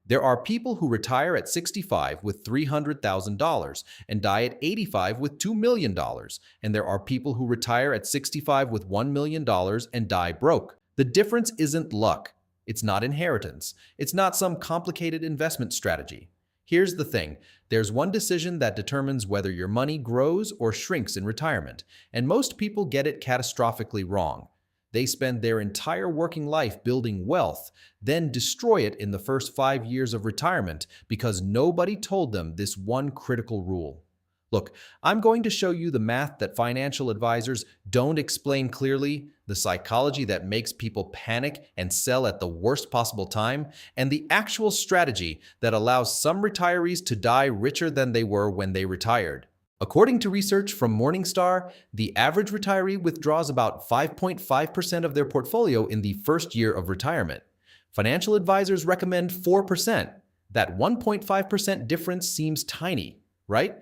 There are people who retire at 65 with $300,000 and die at 85 with $2 million. And there are people who retire at 65 with $1 million and die broke. The difference isn't luck. It's not inheritance. It's not some complicated investment strategy. Here's the thing. There's one decision that determines whether your money grows or shrinks in retirement, and most people get it catastrophically wrong. They spend their entire working life building wealth, then destroy it in the first 5 years of retirement because nobody told them this one critical rule. Look, I'm going to show you the math that financial advisors don't explain clearly, the psychology that makes people panic and sell at the worst possible time, and the actual strategy that allows some retirees to die richer than they were when they retired. According to research from Morningstar, the average retiree withdraws about 5.5% of their portfolio in the first year of retirement. Financial advisors recommend 4%. That 1.5% difference seems tiny, right?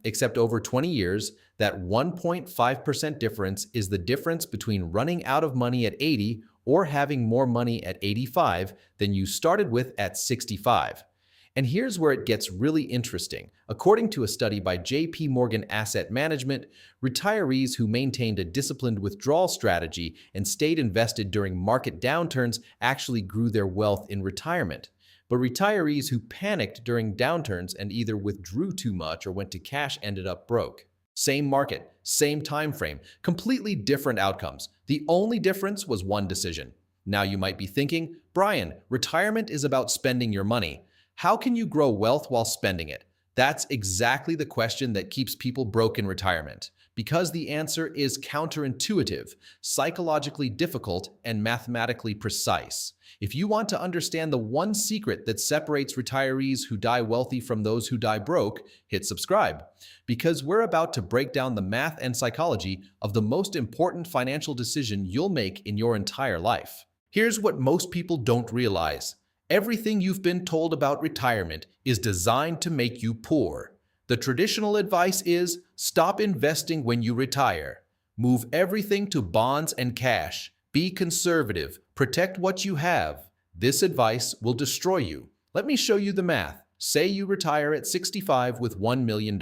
Except over 20 years, that 1.5% difference is the difference between running out of money at 80 or having more money at 85 than you started with at 65. And here's where it gets really interesting. According to a study by JP Morgan Asset Management, retirees who maintained a disciplined withdrawal strategy and stayed invested during market downturns actually grew their wealth in retirement. But retirees who panicked during downturns and either withdrew too much or went to cash ended up broke. Same market, same time frame, completely different outcomes. The only difference was one decision. Now you might be thinking, Brian, retirement is about spending your money. How can you grow wealth while spending it? That's exactly the question that keeps people broke in retirement. Because the answer is counterintuitive, psychologically difficult, and mathematically precise. If you want to understand the one secret that separates retirees who die wealthy from those who die broke, hit subscribe. Because we're about to break down the math and psychology of the most important financial decision you'll make in your entire life. Here's what most people don't realize. Everything you've been told about retirement is designed to make you poor. The traditional advice is stop investing when you retire. Move everything to bonds and cash. Be conservative. Protect what you have. This advice will destroy you. Let me show you the math. Say you retire at 65 with $1 million.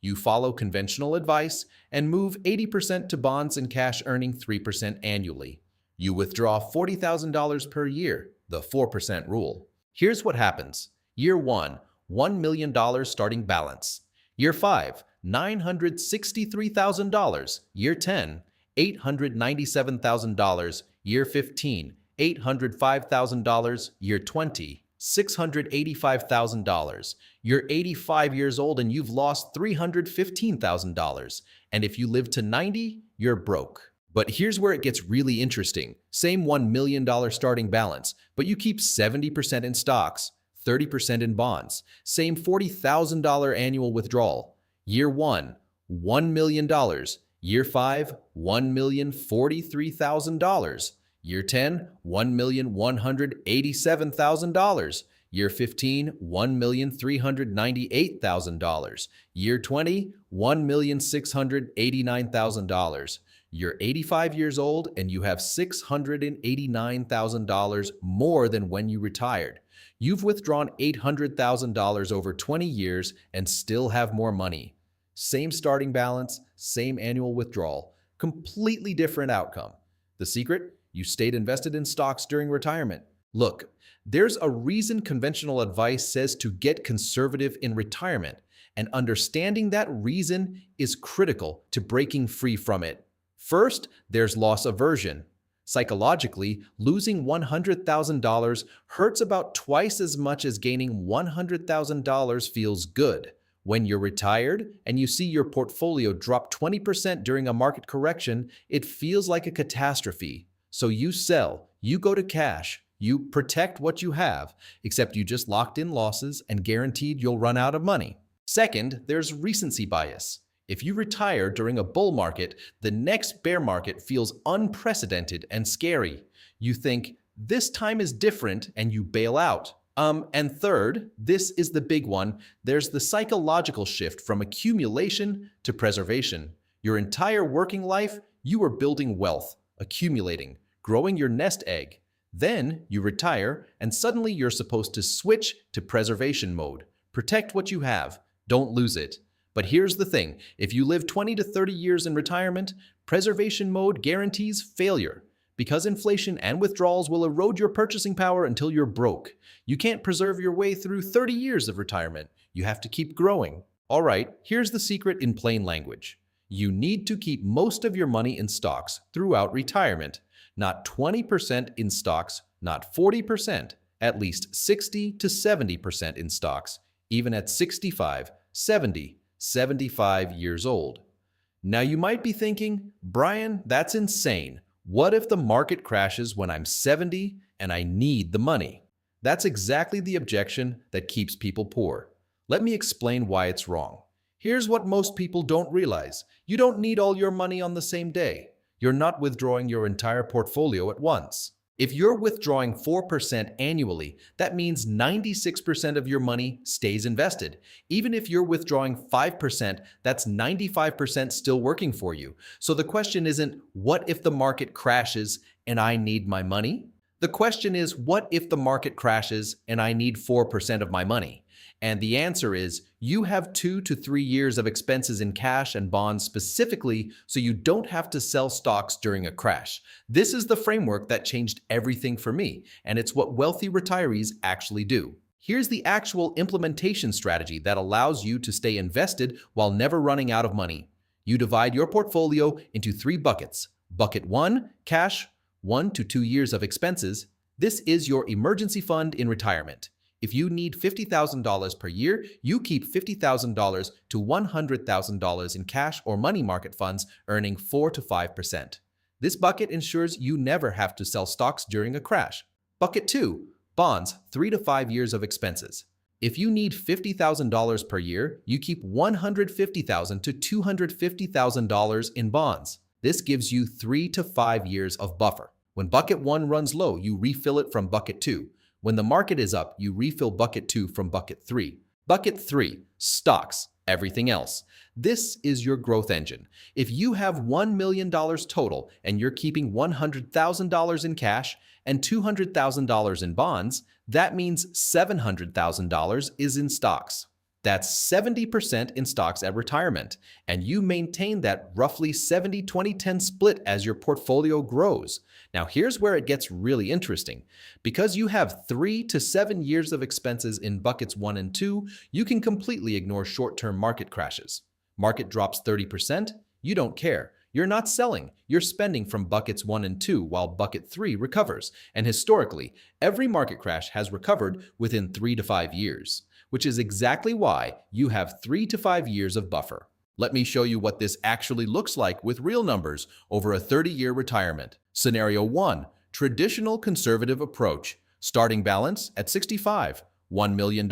You follow conventional advice and move 80% to bonds and cash earning 3% annually. You withdraw $40,000 per year, the 4% rule. Here's what happens. Year 1, $1 million starting balance. Year 5, $963,000. Year 10, $897,000. Year 15, $805,000. Year 20, $685,000. You're 85 years old and you've lost $315,000. And if you live to 90, you're broke. But here's where it gets really interesting. Same $1 million starting balance, but you keep 70% in stocks, 30% in bonds. Same $40,000 annual withdrawal. Year 1, $1 million. Year 5, $1,043,000. Year 10, $1,187,000. Year 15, $1,398,000. Year 20, $1,689,000. You're 85 years old and you have $689,000 more than when you retired. You've withdrawn $800,000 over 20 years and still have more money. Same starting balance, same annual withdrawal, completely different outcome. The secret? You stayed invested in stocks during retirement. Look, there's a reason conventional advice says to get conservative in retirement, and understanding that reason is critical to breaking free from it. First, there's loss aversion. Psychologically, losing $100,000 hurts about twice as much as gaining $100,000 feels good. When you're retired and you see your portfolio drop 20% during a market correction, it feels like a catastrophe. So you sell, you go to cash, you protect what you have, except you just locked in losses and guaranteed you'll run out of money. Second, there's recency bias. If you retire during a bull market, the next bear market feels unprecedented and scary. You think, this time is different, and you bail out. And third, this is the big one, there's the psychological shift from accumulation to preservation. Your entire working life, you are building wealth, accumulating, growing your nest egg. Then you retire, and suddenly you're supposed to switch to preservation mode. Protect what you have, don't lose it. But here's the thing, if you live 20 to 30 years in retirement, preservation mode guarantees failure. Because inflation and withdrawals will erode your purchasing power until you're broke. You can't preserve your way through 30 years of retirement. You have to keep growing. All right, here's the secret in plain language. You need to keep most of your money in stocks throughout retirement. Not 20% in stocks, not 40%, at least 60 to 70% in stocks, even at 65, 70, 75 years old. Now you might be thinking, Brian, that's insane. What if the market crashes when I'm 70 and I need the money? That's exactly the objection that keeps people poor. Let me explain why it's wrong. Here's what most people don't realize. You don't need all your money on the same day. You're not withdrawing your entire portfolio at once. If you're withdrawing 4% annually, that means 96% of your money stays invested. Even if you're withdrawing 5%, that's 95% still working for you. So the question isn't, what if the market crashes and I need my money? The question is, what if the market crashes and I need 4% of my money? And the answer is, you have 2 to 3 years of expenses in cash and bonds specifically so you don't have to sell stocks during a crash. This is the framework that changed everything for me, and it's what wealthy retirees actually do. Here's the actual implementation strategy that allows you to stay invested while never running out of money. You divide your portfolio into 3 buckets. Bucket 1, cash, 1 to 2 years of expenses. This is your emergency fund in retirement. If you need $50,000 per year, you keep $50,000 to $100,000 in cash or money market funds, earning 4 to 5%. This bucket ensures you never have to sell stocks during a crash. Bucket 2, bonds, 3 to 5 years of expenses. If you need $50,000 per year, you keep $150,000 to $250,000 in bonds. This gives you 3 to 5 years of buffer. When bucket 1 runs low, you refill it from bucket 2. When the market is up, you refill bucket 2 from bucket 3. Bucket 3, stocks, everything else. This is your growth engine. If you have $1 million total and you're keeping $100,000 in cash and $200,000 in bonds, that means $700,000 is in stocks. That's 70% in stocks at retirement, and you maintain that roughly 70-20-10 split as your portfolio grows. Now here's where it gets really interesting. Because you have 3 to 7 years of expenses in buckets 1 and 2, you can completely ignore short-term market crashes. Market drops 30%, you don't care. You're not selling, you're spending from buckets 1 and 2 while bucket 3 recovers. And historically, every market crash has recovered within 3 to 5 years, which is exactly why you have 3 to 5 years of buffer. Let me show you what this actually looks like with real numbers over a 30-year retirement. Scenario 1, traditional conservative approach. Starting balance at 65, $1 million,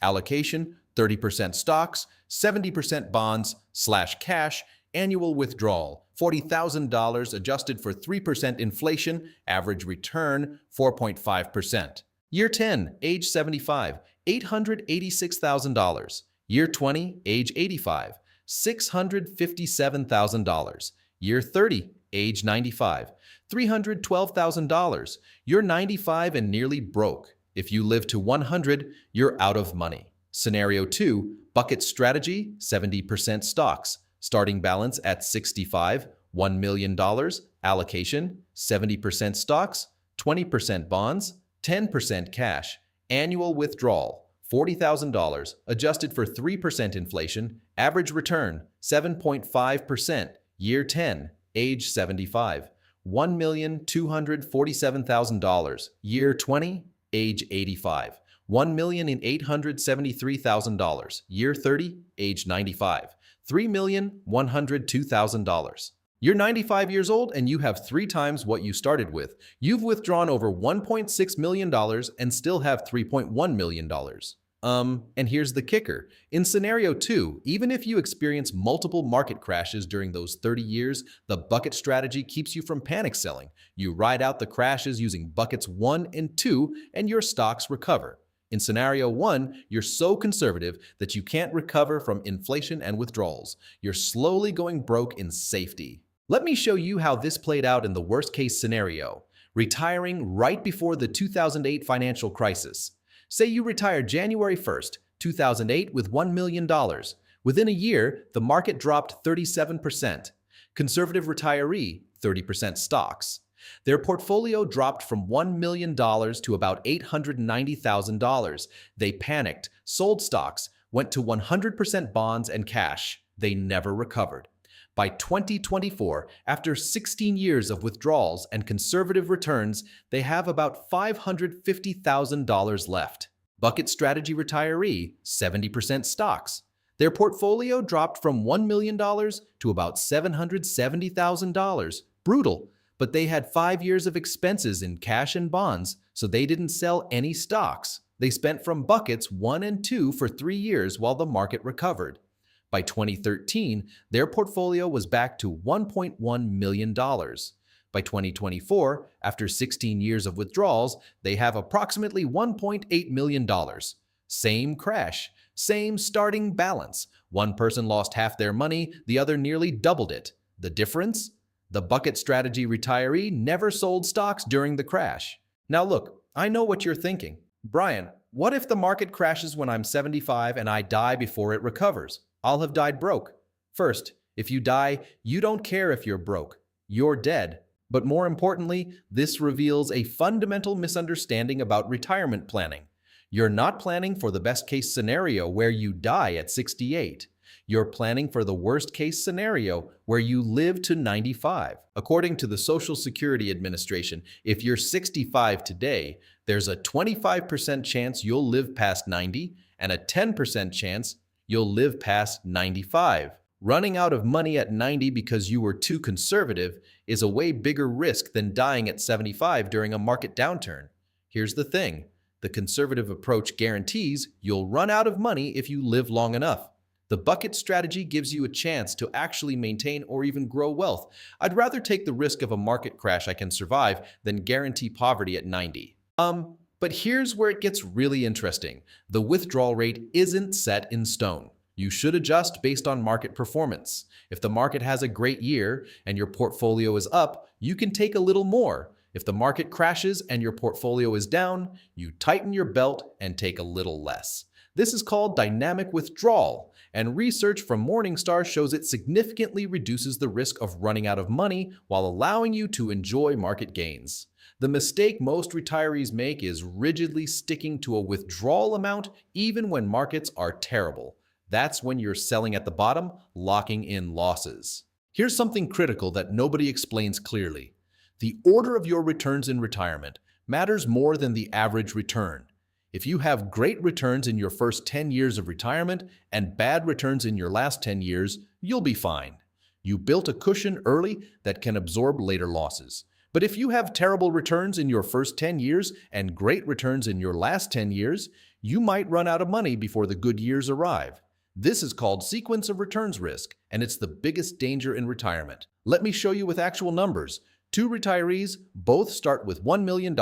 allocation 30% stocks, 70% bonds / cash, annual withdrawal, $40,000 adjusted for 3% inflation, average return 4.5%. Year 10, age 75, $886,000. Year 20, age 85, $657,000. Year 30, age 95, $312,000. You're 95 and nearly broke. If you live to 100, you're out of money. Scenario 2, bucket strategy, 70% stocks. Starting balance at 65, $1 million, allocation, 70% stocks, 20% bonds, 10% cash, annual withdrawal, $40,000, adjusted for 3% inflation, average return, 7.5%, year 10, age 75, $1,247,000, year 20, age 85, $1,873,000, year 30, age 95, $3,102,000. You're 95 years old and you have 3 times what you started with. You've withdrawn over $1.6 million and still have $3.1 million. And here's the kicker. In scenario 2, even if you experience multiple market crashes during those 30 years, the bucket strategy keeps you from panic selling. You ride out the crashes using buckets 1 and 2 and your stocks recover. In scenario 1, you're so conservative that you can't recover from inflation and withdrawals. You're slowly going broke in safety. Let me show you how this played out in the worst-case scenario. Retiring right before the 2008 financial crisis. Say you retire January 1st, 2008 with $1 million. Within a year, the market dropped 37%. Conservative retiree, 30% stocks. Their portfolio dropped from $1 million to about $890,000. They panicked, sold stocks, went to 100% bonds and cash. They never recovered. By 2024, after 16 years of withdrawals and conservative returns, they have about $550,000 left. Bucket strategy retiree, 70% stocks. Their portfolio dropped from $1 million to about $770,000. Brutal, but they had 5 years of expenses in cash and bonds, so they didn't sell any stocks. They spent from buckets 1 and 2 for 3 years while the market recovered. By 2013, their portfolio was back to $1.1 million. By 2024, after 16 years of withdrawals, they have approximately $1.8 million. Same crash, same starting balance. One person lost half their money, the other nearly doubled it. The difference? The bucket strategy retiree never sold stocks during the crash. Now look, I know what you're thinking. Brian, what if the market crashes when I'm 75 and I die before it recovers? I'll have died broke. First, if you die, you don't care if you're broke. You're dead. But more importantly, this reveals a fundamental misunderstanding about retirement planning. You're not planning for the best-case scenario where you die at 68. You're planning for the worst-case scenario where you live to 95. According to the Social Security Administration, if you're 65 today, there's a 25% chance you'll live past 90 and a 10% chance you'll live past 95. Running out of money at 90 because you were too conservative is a way bigger risk than dying at 75 during a market downturn. Here's the thing. The conservative approach guarantees you'll run out of money if you live long enough. The bucket strategy gives you a chance to actually maintain or even grow wealth. I'd rather take the risk of a market crash I can survive than guarantee poverty at 90. But here's where it gets really interesting. The withdrawal rate isn't set in stone. You should adjust based on market performance. If the market has a great year and your portfolio is up, you can take a little more. If the market crashes and your portfolio is down, you tighten your belt and take a little less. This is called dynamic withdrawal, and research from Morningstar shows it significantly reduces the risk of running out of money while allowing you to enjoy market gains. The mistake most retirees make is rigidly sticking to a withdrawal amount even when markets are terrible. That's when you're selling at the bottom, locking in losses. Here's something critical that nobody explains clearly. The order of your returns in retirement matters more than the average return. If you have great returns in your first 10 years of retirement and bad returns in your last 10 years, you'll be fine. You built a cushion early that can absorb later losses. But if you have terrible returns in your first 10 years and great returns in your last 10 years, you might run out of money before the good years arrive. This is called sequence of returns risk, and it's the biggest danger in retirement. Let me show you with actual numbers. 2 retirees both start with $1 million,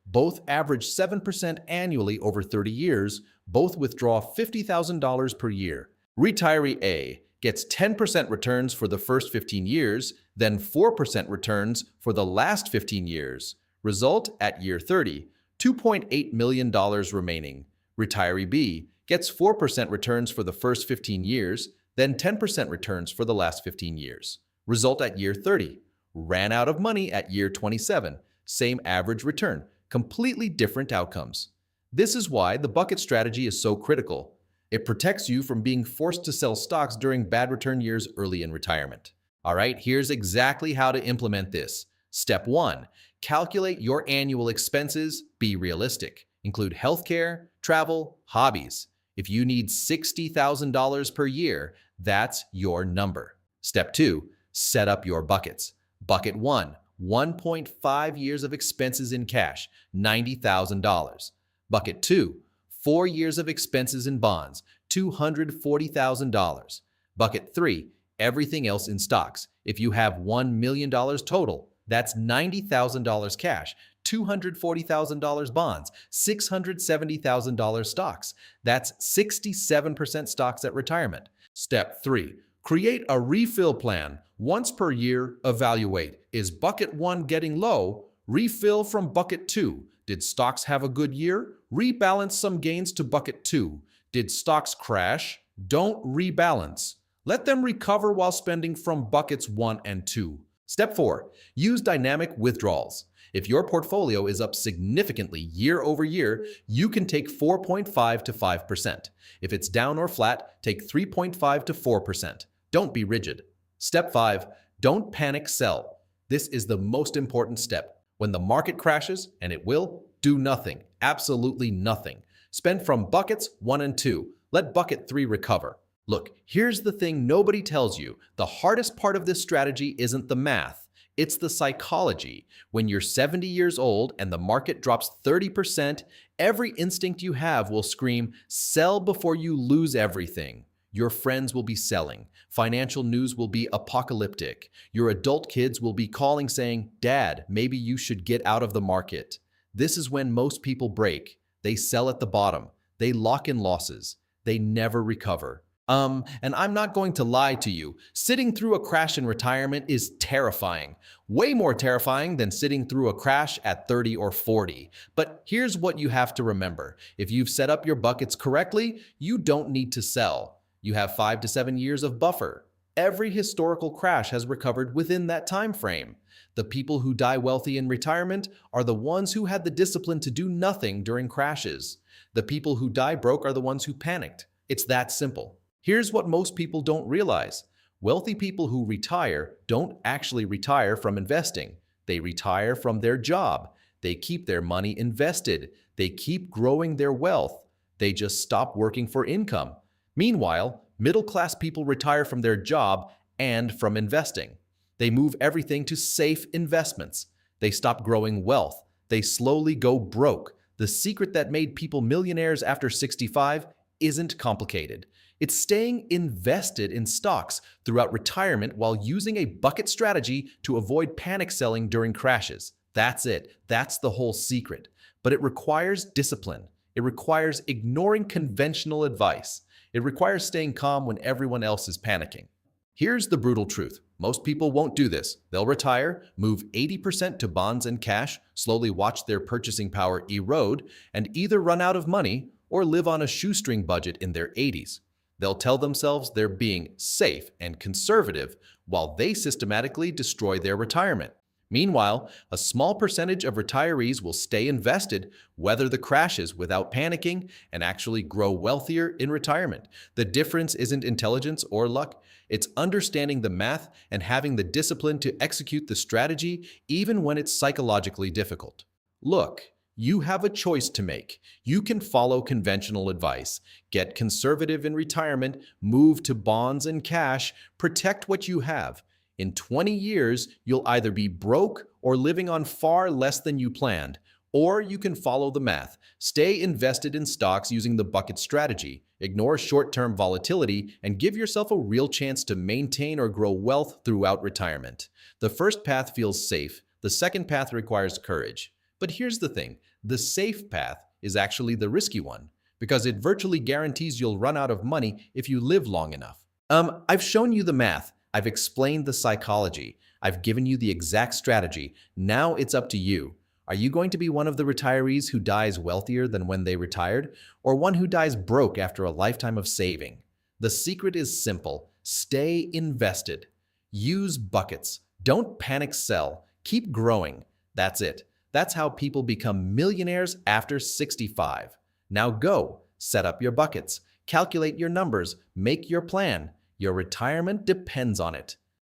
both average 7% annually over 30 years, both withdraw $50,000 per year. Retiree A gets 10% returns for the first 15 years, then 4% returns for the last 15 years. Result at year 30, $2.8 million remaining. Retiree B gets 4% returns for the first 15 years, then 10% returns for the last 15 years. Result at year 30, ran out of money at year 27, same average return, completely different outcomes. This is why the bucket strategy is so critical. It protects you from being forced to sell stocks during bad return years early in retirement. All right, here's exactly how to implement this. Step 1. Calculate your annual expenses. Be realistic. Include healthcare, travel, hobbies. If you need $60,000 per year, that's your number. Step 2. Set up your buckets. Bucket 1. 1.5 years of expenses in cash, $90,000. Bucket 2. 4 years of expenses in bonds, $240,000. Bucket 3. Everything else in stocks. If you have $1 million total, that's $90,000 cash, $240,000 bonds, $670,000 stocks. That's 67% stocks at retirement. Step 3. Create a refill plan. Once per year, evaluate. Is bucket 1 getting low? Refill from bucket 2. Did stocks have a good year? Rebalance some gains to bucket 2. Did stocks crash? Don't rebalance. Let them recover while spending from buckets 1 and 2. Step 4. Use dynamic withdrawals. If your portfolio is up significantly year over year, you can take 4.5 to 5%. If it's down or flat, take 3.5 to 4%. Don't be rigid. Step 5. Don't panic sell. This is the most important step. When the market crashes, and it will, do nothing. Absolutely nothing. Spend from buckets 1 and 2. Let bucket 3 recover. Look, here's the thing nobody tells you. The hardest part of this strategy isn't the math. It's the psychology. When you're 70 years old and the market drops 30%, every instinct you have will scream, sell before you lose everything. Your friends will be selling. Financial news will be apocalyptic. Your adult kids will be calling saying, Dad, maybe you should get out of the market. This is when most people break. They sell at the bottom. They lock in losses. They never recover. And I'm not going to lie to you. Sitting through a crash in retirement is terrifying. Way more terrifying than sitting through a crash at 30 or 40. But here's what you have to remember. If you've set up your buckets correctly, you don't need to sell. You have 5 to 7 years of buffer. Every historical crash has recovered within that time frame. The people who die wealthy in retirement are the ones who had the discipline to do nothing during crashes. The people who die broke are the ones who panicked. It's that simple. Here's what most people don't realize. Wealthy people who retire don't actually retire from investing. They retire from their job. They keep their money invested. They keep growing their wealth. They just stop working for income. Meanwhile, middle-class people retire from their job and from investing. They move everything to safe investments. They stop growing wealth. They slowly go broke. The secret that made people millionaires after 65 isn't complicated. It's staying invested in stocks throughout retirement while using a bucket strategy to avoid panic selling during crashes. That's it. That's the whole secret. But it requires discipline. It requires ignoring conventional advice. It requires staying calm when everyone else is panicking. Here's the brutal truth. Most people won't do this. They'll retire, move 80% to bonds and cash, slowly watch their purchasing power erode, and either run out of money or live on a shoestring budget in their 80s. They'll tell themselves they're being safe and conservative while they systematically destroy their retirement. Meanwhile, a small percentage of retirees will stay invested, weather the crashes without panicking, and actually grow wealthier in retirement. The difference isn't intelligence or luck. It's understanding the math and having the discipline to execute the strategy even when it's psychologically difficult. Look, you have a choice to make. You can follow conventional advice, get conservative in retirement, move to bonds and cash, protect what you have. In 20 years, you'll either be broke or living on far less than you planned. Or you can follow the math. Stay invested in stocks using the bucket strategy. Ignore short-term volatility and give yourself a real chance to maintain or grow wealth throughout retirement. The first path feels safe. The second path requires courage. But here's the thing. The safe path is actually the risky one because it virtually guarantees you'll run out of money if you live long enough. I've shown you the math. I've explained the psychology. I've given you the exact strategy. Now it's up to you. Are you going to be one of the retirees who dies wealthier than when they retired, or one who dies broke after a lifetime of saving? The secret is simple. Stay invested. Use buckets. Don't panic sell. Keep growing. That's it. That's how people become millionaires after 65. Now go, set up your buckets, calculate your numbers, make your plan. Your retirement depends on it.